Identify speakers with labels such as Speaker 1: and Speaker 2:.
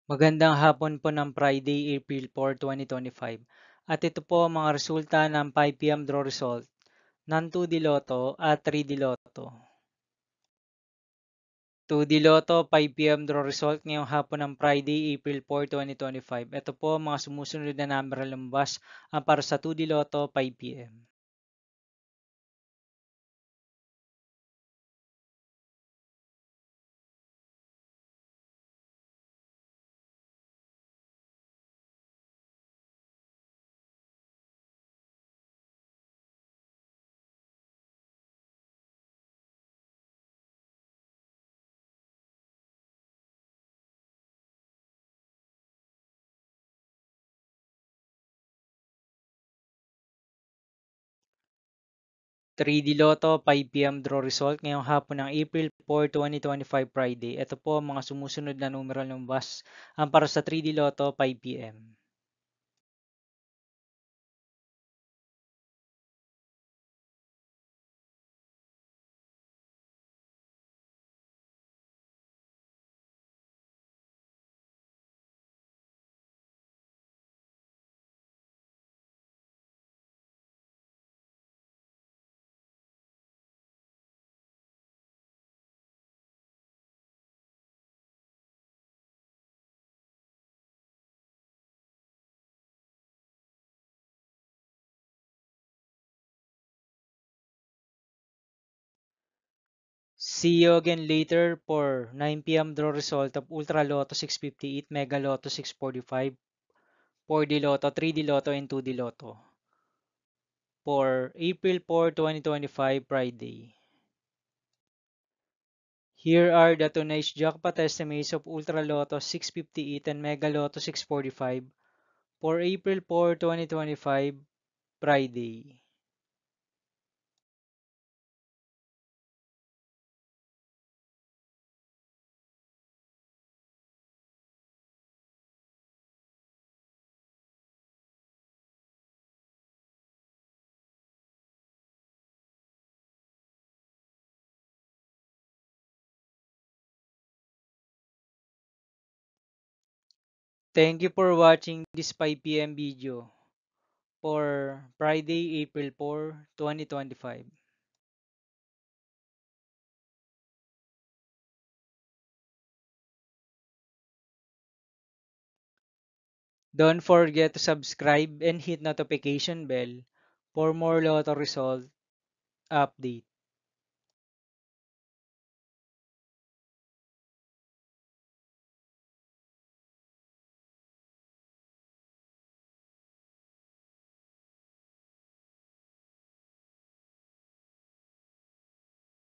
Speaker 1: Magandang hapon po ng Friday, April 4, 2025. At ito po ang mga resulta ng 5 p.m. draw result ng 2D Lotto at 3D Lotto. 2D Lotto 5 p.m. draw result ngayong hapon ng Friday, April 4, 2025. Ito po ang mga sumusunod na number na lumabas para sa 2D Lotto 5 p.m. 3D Lotto 5 p.m. draw result ngayong hapon ng April 4, 2025 Friday. Ito po ang mga sumusunod na numero ng lumabas para sa 3D Lotto 5 p.m. See you again later for 9 p.m. draw result of Ultra Lotto 658, Mega Lotto 645, 4D Lotto, 3D Lotto, and 2D Lotto for April 4, 2025, Friday. Here are the tonight's jackpot estimates of Ultra Lotto 658 and Mega Lotto 645 for April 4, 2025, Friday. Thank you for watching this 5 p.m. video for Friday, April 4, 2025. Don't forget to subscribe and hit notification bell for more Lotto result update.